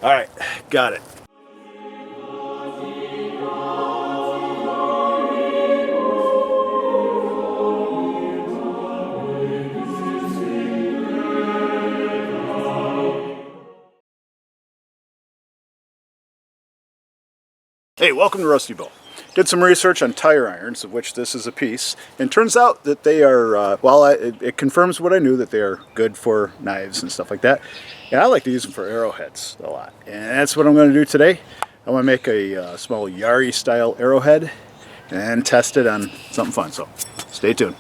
All right, got it. Hey, welcome to Rusty Bow. Did some research on tire irons, of which this is a piece, and turns out that they are, it confirms what I knew, that they are good for knives and stuff like that. And I like to use them for arrowheads a lot. And that's what I'm going to do today. I'm going to make a small Yari-style arrowhead and test it on something fun, so stay tuned.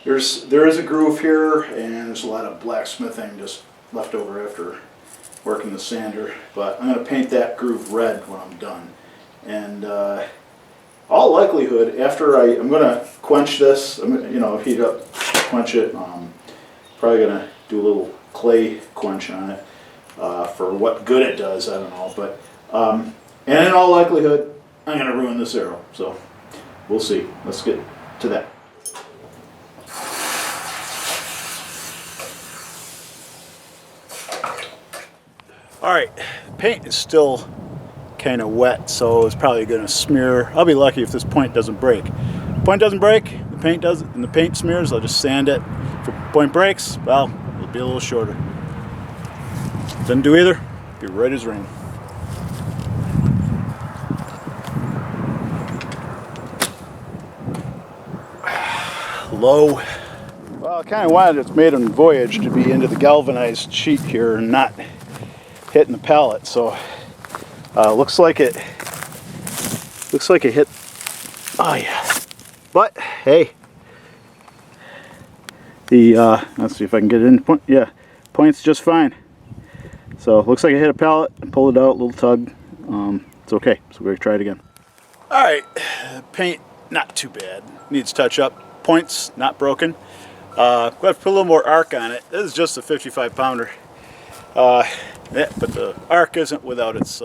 there is a groove here, and there's a lot of blacksmithing just left over after working the sander. But I'm going to paint that groove red when I'm done. And all likelihood, after I'm going to quench this, heat up, quench it. Probably going to do a little clay quench on it for what good it does. I don't know, but and in all likelihood, I'm going to ruin this arrow. So we'll see. Let's get to that. Alright, paint is still kind of wet, so it's probably going to smear. I'll be lucky if this point doesn't break. If the point doesn't break, the paint does, and the paint smears, I'll just sand it. If the point breaks, well, it'll be a little shorter. Doesn't do either, be right as rain. Low. Well, I kind of wanted its maiden voyage to be into the galvanized sheet here and not hitting the pallet, so looks like it hit. Oh yeah, but hey, the let's see if I can get it in point. Yeah, point's just fine. So it looks like I hit a pallet and pulled it out, a little tug. It's okay, so we're gonna try it again. All right, paint not too bad, needs touch up. Points not broken. I've got to put a little more arc on it. This is just a 55 pounder. Yeah, but the arc isn't without its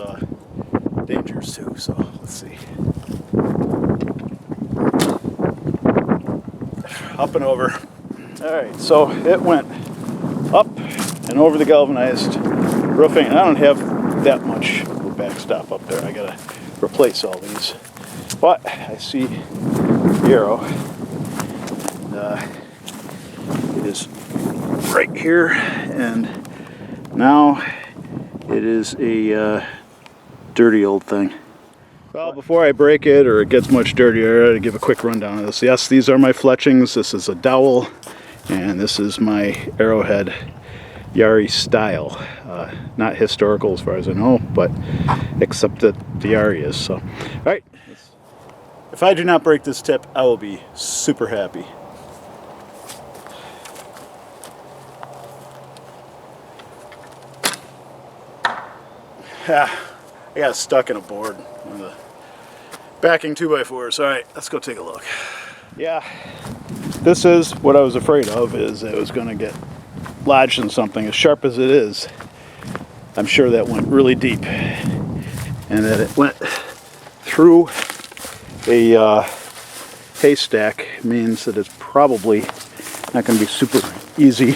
dangers too, so let's see. Up and over. Alright, so it went up and over the galvanized roofing. I don't have that much backstop up there. I gotta replace all these. But I see the arrow. It is right here, and now it is a dirty old thing. Well, before I break it or it gets much dirtier, I gotta give a quick rundown of this. Yes, these are my fletchings. This is a dowel, and this is my Arrowhead Yari-style. Not historical as far as I know, but except that the Yari is. So, all right. If I do not break this tip, I will be super happy. I got stuck in a board. One of the backing 2x4s. All right, let's go take a look. Yeah, this is what I was afraid of, is it was going to get lodged in something. As sharp as it is, I'm sure that went really deep, and that it went through a haystack means that it's probably not going to be super easy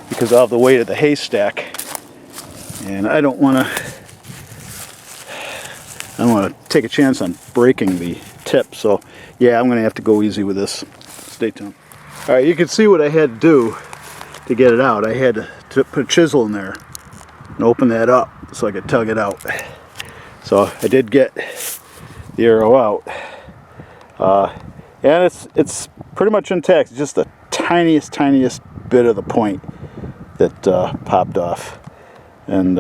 because of the weight of the haystack, and I don't want to take a chance on breaking the tip. So yeah, I'm going to have to go easy with this. Stay tuned. All right, you can see what I had to do to get it out. I had to put a chisel in there and open that up so I could tug it out. So I did get the arrow out, and it's pretty much intact. It's just the tiniest bit of the point that popped off, and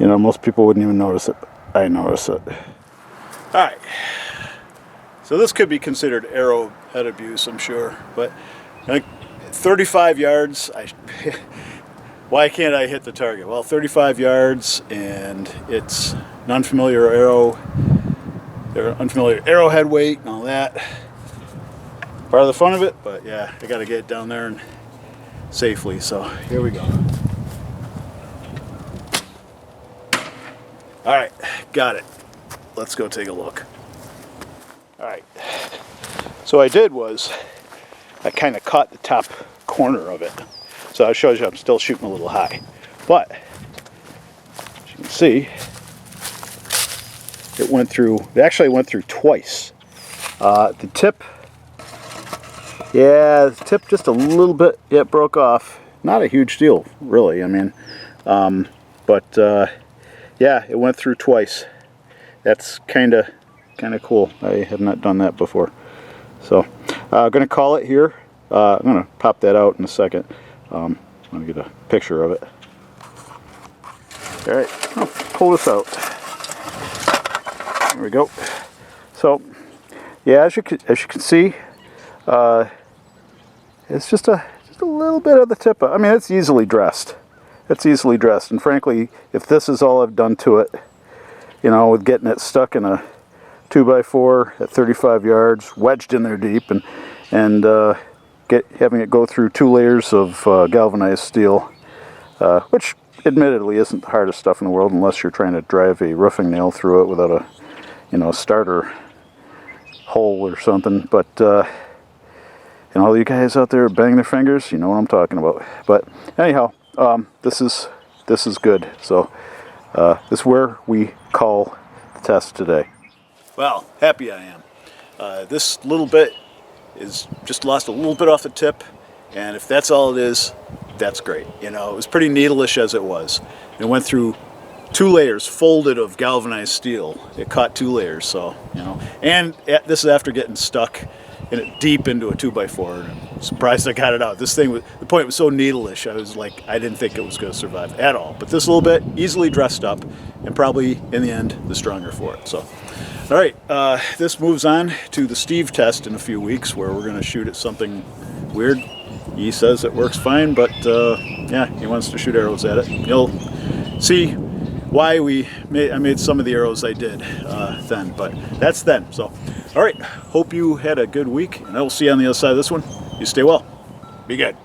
most people wouldn't even notice it. I noticed it. Alright, so this could be considered arrowhead abuse, I'm sure, but like 35 yards, why can't I hit the target? Well, 35 yards, and it's an unfamiliar arrow, unfamiliar arrowhead weight and all that. Part of the fun of it, but yeah, I gotta get it down there and safely, so here we go. Alright, got it. Let's go take a look. Alright, so what I did was I kind of caught the top corner of it. So that shows you I'm still shooting a little high. But, as you can see, it actually went through twice. The tip just a little bit, it broke off. Not a huge deal, really, I mean, yeah, it went through twice. That's kind of cool. I have not done that before. So I'm going to call it here. I'm going to pop that out in a second. I'm going to get a picture of it. All right, I'll pull this out. There we go. So yeah, as you can see, It's just a little bit of the tip. I mean, it's easily dressed. It's easily dressed, and frankly, if this is all I've done to it, you know, with getting it stuck in a 2x4 at 35 yards, wedged in there deep, and having it go through 2 layers of galvanized steel, which admittedly isn't the hardest stuff in the world unless you're trying to drive a roofing nail through it without a, you know, starter hole or something. But and all you guys out there bang their fingers, you know what I'm talking about. But anyhow, this is good. So this is where we call the test today. Well, happy I am. This little bit is just lost a little bit off the tip, and if that's all it is, that's great. You know, it was pretty needle-ish as it was. It went through 2 layers folded of galvanized steel. It caught 2 layers, so, you know. And this is after getting stuck in it deep into a 2x4. I'm surprised I got it out. This thing, the point was so needle-ish, I was like, I didn't think it was going to survive at all. But this little bit, easily dressed up, and probably, in the end, the stronger for it. So, all right, this moves on to the Steve test in a few weeks, where we're going to shoot at something weird. He says it works fine, but yeah, he wants to shoot arrows at it. You'll see why I made some of the arrows I did then, but that's then. So, all right, hope you had a good week, and I will see you on the other side of this one. You stay well. Be good.